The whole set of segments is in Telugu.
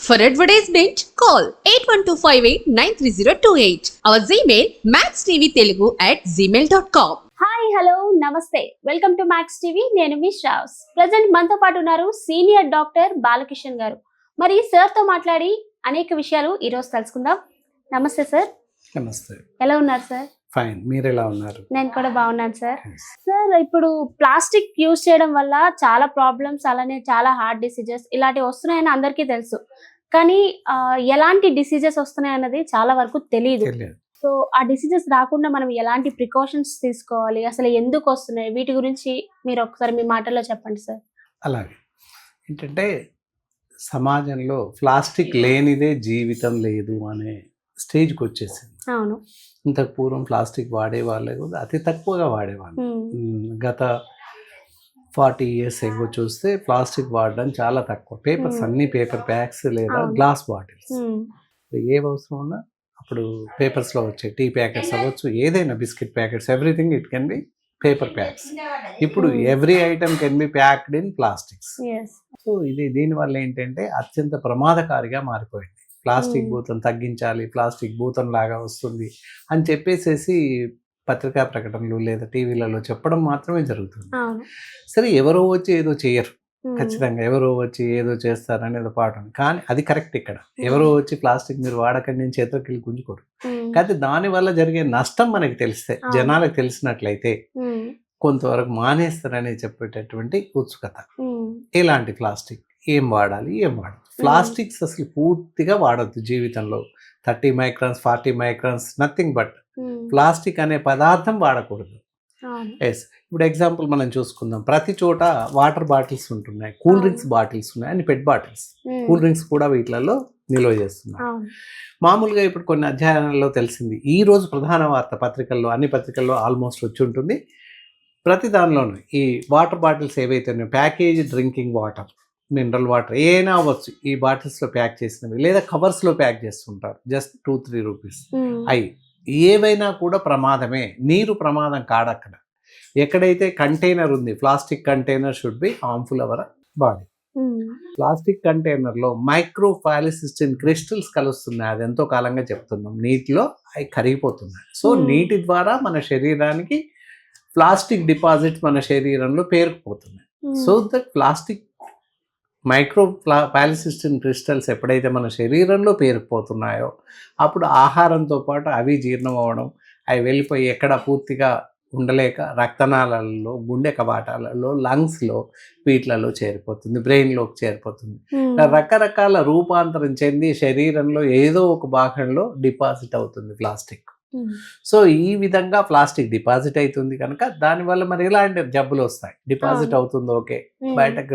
For advertisement, call 8125893028. Our Gmail maxtvtelugu@gmail.com. Hi hello నమస్తే, వెల్కమ్ టు మ్యాక్స్ టీవీ. నేను మీ శ్రావ్స్. ప్రజెంట్ మనతో పాటు ఉన్నారు సీనియర్ డాక్టర్ బాలకిషన్ గారు. మరి సార్తో మాట్లాడి అనేక విషయాలు ఈరోజు తెలుసుకుందాం. నమస్తే సార్. నమస్తే. ఎలా ఉన్నారు సార్? ఫైన్, మీరు ఎలా ఉన్నారు? నేను కూడా బాగున్నాను సార్. సార్, ఇప్పుడు ప్లాస్టిక్ యూజ్ చేయడం వల్ల చాలా ప్రాబ్లమ్స్, అలానే చాలా హార్ట్ డిసీజెస్ ఇలాంటివి వస్తున్నాయని అందరికీ తెలుసు. కానీ ఎలాంటి డిసీజెస్ వస్తున్నాయి అన్నది చాలా వరకు తెలియదు. సో ఆ డిసీజెస్ రాకుండా మనం ఎలాంటి ప్రికాషన్స్ తీసుకోవాలి, అసలు ఎందుకు వస్తున్నాయి, వీటి గురించి మీరు ఒకసారి మీ మాటల్లో చెప్పండి సార్. అలాగే ఏంటంటే సమాజంలో ప్లాస్టిక్ లేనిదే జీవితం లేదు అనే స్టేజ్కి వచ్చేసింది. అవును. ఇంతకు పూర్వం ప్లాస్టిక్ వాడేవాళ్ళే కూడా అతి తక్కువగా వాడేవాళ్ళు. గత 40 years ఎగో చూస్తే ప్లాస్టిక్ వాడడం చాలా తక్కువ. పేపర్స్ అన్ని పేపర్ ప్యాక్స్ లేదా గ్లాస్ బాటిల్స్. ఏ అవసరం ఉన్నా అప్పుడు పేపర్స్లో వచ్చే టీ ప్యాకెట్స్ అవ్వచ్చు, ఏదైనా biscuit packets, everything it can be paper packs. ఇప్పుడు every item can be packed in plastics. So దీనివల్ల ఏంటంటే అత్యంత ప్రమాదకారిగా మారిపోయింది. ప్లాస్టిక్ భూతం తగ్గించాలి, ప్లాస్టిక్ భూతం లాగా వస్తుంది అని చెప్పేసేసి పత్రికా ప్రకటనలు లేదా టీవీలలో చెప్పడం మాత్రమే జరుగుతుంది. సరే, ఎవరో వచ్చి ఏదో చేయరు, ఖచ్చితంగా ఎవరో వచ్చి ఏదో చేస్తారనేది పాఠం. కానీ అది కరెక్ట్. ఇక్కడ ఎవరో వచ్చి ప్లాస్టిక్ మీరు వాడకండి నేను చేతికి వెళ్ళి గుంజుకోరు. కానీ దానివల్ల జరిగే నష్టం మనకి తెలిస్తే, జనాలకు తెలిసినట్లయితే కొంతవరకు మానేస్తారని చెప్పేటటువంటి ఉత్సుకత. ఎలాంటి ప్లాస్టిక్, ఏం వాడాలి, ఏం వాడాలి. ప్లాస్టిక్స్ అసలు పూర్తిగా వాడద్దు జీవితంలో. 30 microns 40 microns nothing but plastic అనే పదార్థం వాడకూడదు. ఎస్, ఇప్పుడు ఎగ్జాంపుల్ మనం చూసుకుందాం. ప్రతి చోట వాటర్ బాటిల్స్ ఉంటున్నాయి, కూల్ డ్రింక్స్ బాటిల్స్ ఉన్నాయి, అని పెట్ బాటిల్స్. కూల్ డ్రింక్స్ కూడా వీటిలలో నిల్వ చేస్తున్నారు. మామూలుగా ఇప్పుడు కొన్ని అధ్యయనాల్లో తెలిసింది, ఈ రోజు ప్రధాన వార్త పత్రికల్లో, అన్ని పత్రికల్లో ఆల్మోస్ట్ వచ్చి ఉంటుంది. ప్రతి దానిలోనూ ఈ వాటర్ బాటిల్స్ ఏవైతే ఉన్నాయో, package drinking water, mineral water ఏమైనా అవ్వచ్చు, ఈ బాటిల్స్లో ప్యాక్ చేసినవి లేదా కవర్స్లో ప్యాక్ చేస్తుంటారు, జస్ట్ 2-3 రూపీస్. అవి ఏవైనా కూడా ప్రమాదమే. నీరు ప్రమాదం కాడక్కడ. ఎక్కడైతే కంటైనర్ ఉంది, plastic container should be harmful our body. Plastic కంటైనర్లో మైక్రోఫాలిసిస్టిన్ క్రిస్టల్స్ కలుస్తున్నాయి. అది ఎంతో కాలంగా చెప్తున్నాం. నీటిలో అవి కరిగిపోతున్నాయి. సో నీటి ద్వారా మన శరీరానికి ప్లాస్టిక్ డిపాజిట్స్ మన శరీరంలో పేరుకుపోతున్నాయి. సో దట్ ప్లాస్టిక్ మైక్రోఫాలిసిస్టిన్ క్రిస్టల్స్ ఎప్పుడైతే మన శరీరంలో పేరుకుపోతున్నాయో అప్పుడు ఆహారంతో పాటు అవి జీర్ణం అవ్వడం, అవి వెళ్ళిపోయి ఎక్కడ పూర్తిగా ఉండలేక రక్తనాళాలలో, గుండె కవాటాలలో, లంగ్స్లో, వీటిలలో చేరిపోతుంది, బ్రెయిన్లోకి చేరిపోతుంది. రకరకాల రూపాంతరం చెంది శరీరంలో ఏదో ఒక భాగంలో డిపాజిట్ అవుతుంది ప్లాస్టిక్. సో ఈ విధంగా ప్లాస్టిక్ డిపాజిట్ అవుతుంది కనుక దానివల్ల మరి ఇలాంటి జబ్బులు వస్తాయి. డిపాజిట్ అవుతుంది, ఓకే, బయటకు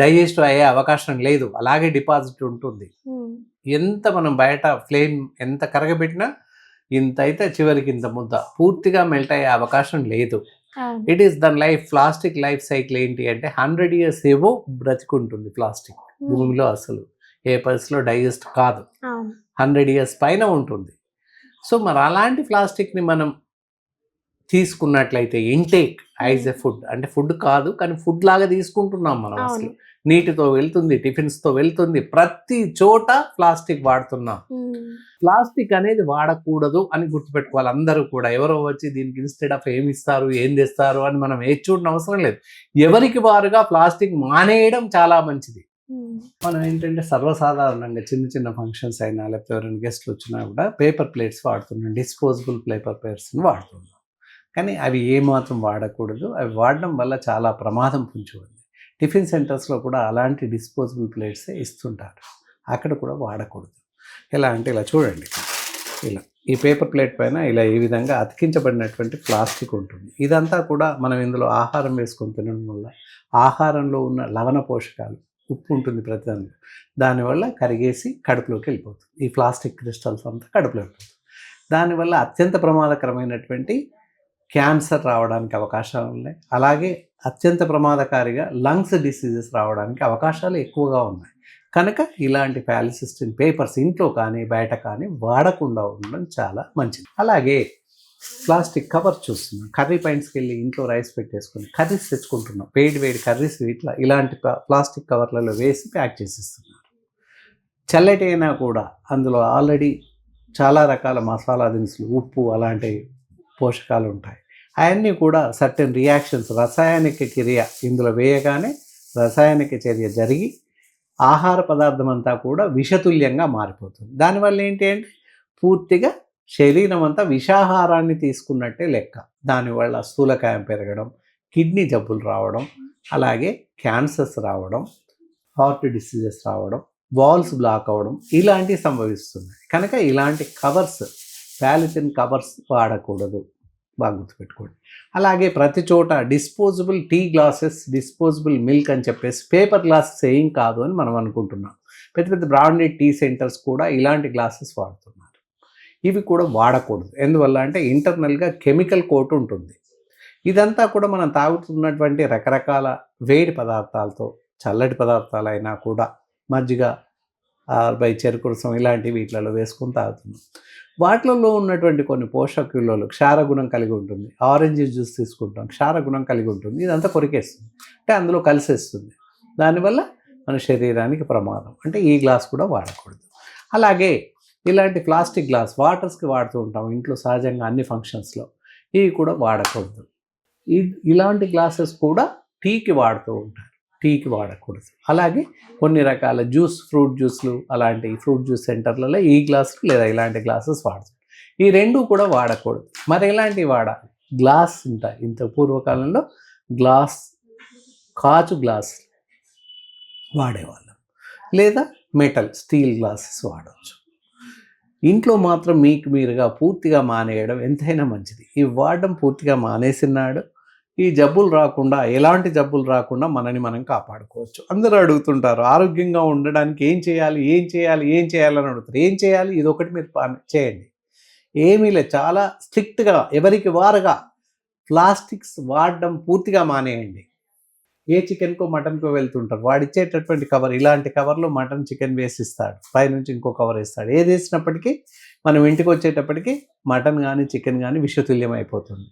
డైజెస్ట్ అయ్యే అవకాశం లేదు, అలాగే డిపాజిట్ ఉంటుంది. ఎంత మనం బయట ఫ్లేమ్ ఎంత కరగబెట్టినా ఇంత అయితే చివరికి ఇంత ముద్ద పూర్తిగా మెల్ట్ అయ్యే అవకాశం లేదు. It is Dhan life. Plastic life cycle ఏంటి అంటే 100 years ఏవో బ్రతికుంటుంది ప్లాస్టిక్ భూమిలో. అసలు ఏ పరిస్థితిలో డైజెస్ట్ కాదు, 100 years పైన ఉంటుంది. సో మరి అలాంటి ప్లాస్టిక్ని మనం తీసుకున్నట్లయితే ఇంటేక్ యాజ్ ఎ ఫుడ్, అంటే ఫుడ్ కాదు కానీ ఫుడ్ లాగా తీసుకుంటున్నాం మనం. అసలు నీటితో వెళ్తుంది, టిఫిన్స్తో వెళ్తుంది, ప్రతి చోట ప్లాస్టిక్ వాడుతున్నాం. ప్లాస్టిక్ అనేది వాడకూడదు అని గుర్తుపెట్టుకోవాలి అందరూ కూడా. ఎవరో వచ్చి దీనికి ఇన్స్టెడ్ ఆఫ్ ఏమి ఇస్తారు, ఏం తెస్తారు అని మనం ఏది చూడడం అవసరం లేదు. ఎవరికి వారుగా ప్లాస్టిక్ మానేయడం చాలా మంచిది. మనం ఏంటంటే సర్వసాధారణంగా చిన్న చిన్న ఫంక్షన్స్ అయినా లేకపోతే ఎవరైనా గెస్ట్లు వచ్చినా కూడా పేపర్ ప్లేట్స్ వాడుతున్నాం, డిస్పోజబుల్ పేపర్ ప్లేట్స్ని వాడుతున్నాం. కానీ అవి ఏమాత్రం వాడకూడదు. అవి వాడడం వల్ల చాలా ప్రమాదం పొంచి ఉంది. టిఫిన్ సెంటర్స్లో కూడా అలాంటి డిస్పోజబుల్ ప్లేట్సే ఇస్తుంటారు, అక్కడ కూడా వాడకూడదు. ఎలా అంటే ఇలా చూడండి, ఇలా ఈ పేపర్ ప్లేట్ పైన ఇలా ఈ విధంగా అతికించబడినటువంటి ప్లాస్టిక్ ఉంటుంది. ఇదంతా కూడా మనం ఇందులో ఆహారం వేసుకొని తినడం వల్ల ఆహారంలో ఉన్న లవణ పోషకాలు, ఉప్పు ఉంటుంది ప్రతి దానిలో, దానివల్ల కరిగేసి కడుపులోకి వెళ్ళిపోతుంది. ఈ ప్లాస్టిక్ క్రిస్టల్స్ అంతా కడుపులోకి వెళ్ళిపోతుంది. దానివల్ల అత్యంత ప్రమాదకరమైనటువంటి క్యాన్సర్ రావడానికి అవకాశాలు ఉన్నాయి. అలాగే అత్యంత ప్రమాదకారిగా లంగ్స్ డిసీజెస్ రావడానికి అవకాశాలు ఎక్కువగా ఉన్నాయి. కనుక ఇలాంటి పాలిసిస్టిన్ పేపర్స్ ఇంట్లో కానీ బయట కానీ వాడకుండా ఉండడం చాలా మంచిది. అలాగే ప్లాస్టిక్ కవర్ చూస్తున్నాం. కర్రీ పాయింట్స్కి వెళ్ళి ఇంట్లో రైస్ పెట్టేసుకొని కర్రీస్ తెచ్చుకుంటున్నాం. వేడి కర్రీస్ ఇలాంటి ప్లాస్టిక్ కవర్లలో వేసి ప్యాక్ చేసిస్తున్నారు. చల్లటి అయినా కూడా అందులో ఆల్రెడీ చాలా రకాల మసాలా దినుసులు, ఉప్పు అలాంటి పోషకాలు ఉంటాయి. అవన్నీ కూడా సర్టెన్ రియాక్షన్స్, రసాయనిక క్రియ ఇందులో వేయగానే రసాయనిక చర్య జరిగి ఆహార పదార్థం అంతా కూడా విషతుల్యంగా మారిపోతుంది. దానివల్ల ఏంటి అంటే పూర్తిగా శరీరం అంతా విషాహారాన్ని తీసుకున్నట్టే లెక్క. దానివల్ల స్థూలకాయం పెరగడం, కిడ్నీ జబ్బులు రావడం, అలాగే క్యాన్సర్స్ రావడం, హార్ట్ డిసీజెస్ రావడం, వాల్స్ బ్లాక్ అవ్వడం ఇలాంటివి సంభవిస్తున్నాయి. కనుక ఇలాంటి కవర్స్, పాలిథిన్ కవర్స్ వాడకూడదు, బాగా గుర్తుపెట్టుకోండి. అలాగే ప్రతి చోట disposable tea glasses, disposable milk అని చెప్పేసి పేపర్ గ్లాసెస్ ఏం కాదు అని మనం అనుకుంటున్నాం. పెద్ద పెద్ద బ్రాండెడ్ టీ సెంటర్స్ కూడా ఇలాంటి గ్లాసెస్ వాడుతున్నారు. ఇవి కూడా వాడకూడదు. ఎందువల్ల అంటే ఇంటర్నల్గా కెమికల్ కోట్ ఉంటుంది. ఇదంతా కూడా మనం తాగుతున్నటువంటి రకరకాల వేడి పదార్థాలతో, చల్లటి పదార్థాలైనా కూడా మజ్జిగ, చెరుకు రసం ఇలాంటివి వీటిలలో వేసుకొని తాగుతున్నాం. వాటిలలో ఉన్నటువంటి కొన్ని పోషక విలువలు, క్షారగుణం కలిగి ఉంటుంది. ఆరెంజ్ జ్యూస్ తీసుకుంటాం, క్షారగుణం కలిగి ఉంటుంది. ఇదంతా కొరికేస్తుంది, అంటే అందులో కలిసేస్తుంది. దానివల్ల మన శరీరానికి ప్రమాదం. అంటే ఈ గ్లాస్ కూడా వాడకూడదు. అలాగే ఇలాంటి ప్లాస్టిక్ గ్లాస్ వాటర్స్కి వాడుతూ ఉంటాం ఇంట్లో సహజంగా అన్ని ఫంక్షన్స్లో, ఇవి కూడా వాడకూడదు. ఇలాంటి గ్లాసెస్ కూడా టీకి వాడుతూ ఉంటారు, టీకి వాడకూడదు. అలాగే కొన్ని రకాల జ్యూస్, ఫ్రూట్ జ్యూస్లు, అలాంటి ఫ్రూట్ జ్యూస్ సెంటర్లలో ఈ గ్లాసులు లేదా ఇలాంటి గ్లాసెస్ వాడతారు. ఈ రెండు కూడా వాడకూడదు. మరి ఎలాంటివి వాడాలి? గ్లాస్ ఉంటాయి. ఇంత పూర్వకాలంలో గ్లాస్, కాచు గ్లాస్ వాడేవాళ్ళం, లేదా మెటల్, స్టీల్ గ్లాసెస్ వాడవచ్చు. ఇంట్లో మాత్రం మీకు మీరుగా పూర్తిగా మానేయడం ఎంతైనా మంచిది. ఇవి వాడడం పూర్తిగా మానేసినాడు ఈ జబ్బులు రాకుండా, ఎలాంటి జబ్బులు రాకుండా మనని మనం కాపాడుకోవచ్చు. అందరూ అడుగుతుంటారు ఆరోగ్యంగా ఉండడానికి ఏం చేయాలి, ఏం చేయాలి, ఏం చేయాలని అడుగుతారు. ఏం చేయాలి? ఇది ఒకటి మీరు చేయండి. ఏమీ లేదు, చాలా స్ట్రిక్ట్గా ఎవరికి వారుగా ప్లాస్టిక్స్ వాడడం పూర్తిగా మానేయండి. ఏ చికెన్కో మటన్కో వెళ్తుంటారు, వాడు ఇచ్చేటటువంటి కవర్, ఇలాంటి కవర్లో మటన్, చికెన్ వేసి ఇస్తాడు, పైనుంచి ఇంకో కవర్ ఇస్తాడు. ఏది వేసినప్పటికీ మనం ఇంటికి వచ్చేటప్పటికి మటన్ కానీ చికెన్ కానీ విషతుల్యం అయిపోతుంది,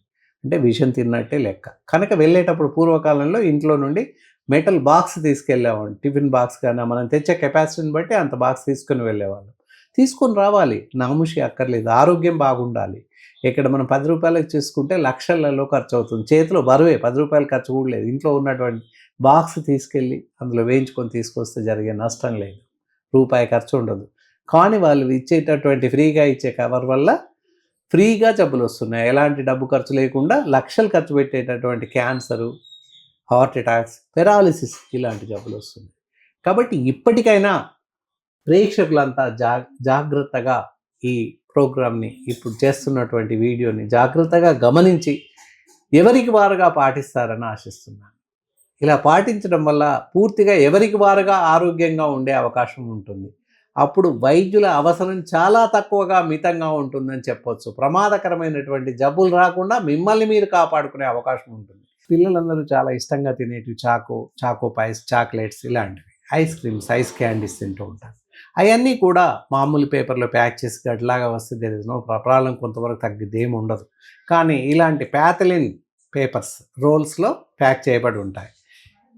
అంటే విషం తిన్నట్టే లెక్క. కనుక వెళ్ళేటప్పుడు పూర్వకాలంలో ఇంట్లో నుండి మెటల్ బాక్స్ తీసుకెళ్ళేవాళ్ళం. టిఫిన్ బాక్స్ కానీ మనం తెచ్చే కెపాసిటీని బట్టి అంత బాక్స్ తీసుకొని వెళ్ళేవాళ్ళం. తీసుకొని రావాలి, నాముషి అక్కర్లేదు, ఆరోగ్యం బాగుండాలి. ఇక్కడ మనం 10 రూపాయలకు చేసుకుంటే లక్షలలో ఖర్చు అవుతుంది. చేతిలో బరువే, 10 రూపాయలు ఖర్చు కూడా లేదు. ఇంట్లో ఉన్నటువంటి బాక్స్ తీసుకెళ్ళి అందులో వేయించుకొని తీసుకొస్తే జరిగే నష్టం లేదు, రూపాయి ఖర్చు ఉండదు. కానీ వాళ్ళు ఇచ్చేటటువంటి ఫ్రీగా ఇచ్చే కవర్ వల్ల ఫ్రీగా జబ్బులు వస్తున్నాయి. ఎలాంటి డబ్బు ఖర్చు లేకుండా లక్షలు ఖర్చు పెట్టేటటువంటి క్యాన్సరు, హార్ట్ అటాక్స్, పెరాలిసిస్ ఇలాంటి జబ్బులు వస్తున్నాయి. కాబట్టి ఇప్పటికైనా ప్రేక్షకులంతా జాగ్రత్తగా ఈ ప్రోగ్రామ్ని, ఇప్పుడు చేస్తున్నటువంటి వీడియోని జాగ్రత్తగా గమనించి ఎవరికి వారుగా పాటిస్తారని ఆశిస్తున్నాను. ఇలా పాటించడం వల్ల పూర్తిగా ఎవరికి వారుగా ఆరోగ్యంగా ఉండే అవకాశం ఉంటుంది. అప్పుడు వైద్యుల అవసరం చాలా తక్కువగా, మితంగా ఉంటుందని చెప్పొచ్చు. ప్రమాదకరమైనటువంటి జబ్బులు రాకుండా మిమ్మల్ని మీరు కాపాడుకునే అవకాశం ఉంటుంది. పిల్లలందరూ చాలా ఇష్టంగా తినేటివి చాకో పైస్, చాక్లెట్స్ ఇలాంటివి, ఐస్ క్రీమ్స్, ఐస్ క్యాండీస్ తింటూ ఉంటారు. అవన్నీ కూడా మామూలు పేపర్లో ప్యాక్ చేసి గట్లాగా వస్తే దేర్ ఇస్ నో ప్రాబ్లం, కొంతవరకు తగ్గిద్ది, ఏమి ఉండదు. కానీ ఇలాంటి ప్యాథలిన్ పేపర్స్ రోల్స్లో ప్యాక్ చేయబడి ఉంటాయి.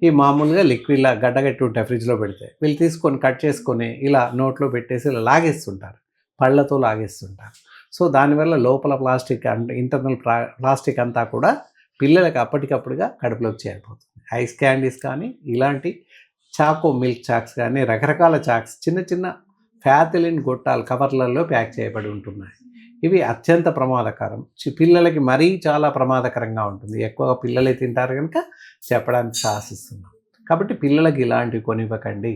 ఈ మామూలుగా లిక్విడ్లా గడ్డగట్టి ఉంటాయి, ఫ్రిడ్జ్లో పెడితే వీళ్ళు తీసుకొని కట్ చేసుకొని ఇలా నోట్లో పెట్టేసి ఇలా లాగేస్తుంటారు, పళ్ళతో లాగేస్తుంటారు. సో దానివల్ల లోపల ప్లాస్టిక్ అంటే ఇంటర్నల్ ప్లాస్టిక్ అంతా కూడా పిల్లలకి అప్పటికప్పుడుగా కడుపులోకి చేరిపోతుంది. ఐస్ క్యాండీస్ కానీ, ఇలాంటి చాకో మిల్క్ చాక్స్ కానీ, రకరకాల చాక్స్ చిన్న చిన్న ప్యాథలిన్ గొట్టాలు కవర్లలో ప్యాక్ చేయబడి ఉంటున్నాయి. ఇవి అత్యంత ప్రమాదకరం, పిల్లలకి మరీ చాలా ప్రమాదకరంగా ఉంటుంది. ఎక్కువగా పిల్లలే తింటారు కనుక చెప్పడానికి సాహసిస్తున్నాం. కాబట్టి పిల్లలకి ఇలాంటివి కొనివ్వకండి.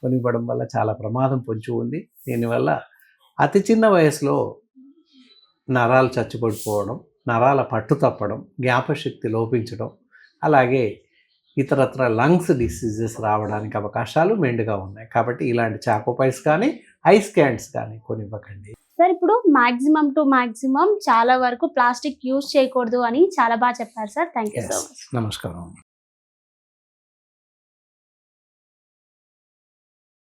కొనివ్వడం వల్ల చాలా ప్రమాదం పొంచి ఉంది. దీనివల్ల అతి చిన్న వయసులో నరాలు చచ్చుపడిపోవడం, నరాల పట్టు తప్పడం, జ్ఞాపశక్తి లోపించడం, అలాగే ఇతరత్ర లంగ్స్ డిసీజెస్ రావడానికి అవకాశాలు మెండుగా ఉన్నాయి. కాబట్టి ఇలాంటి చాకోపైస్ కానీ, ఐస్ క్యాండ్స్ కానీ కొనివ్వకండి. సార్, ఇప్పుడు మాక్సిమం టు మాక్సిమం చాలా వరకు ప్లాస్టిక్ యూజ్ చేయకూడదు అని చాలా బాగా చెప్పారు sir. Thank you so much. నమస్కారం.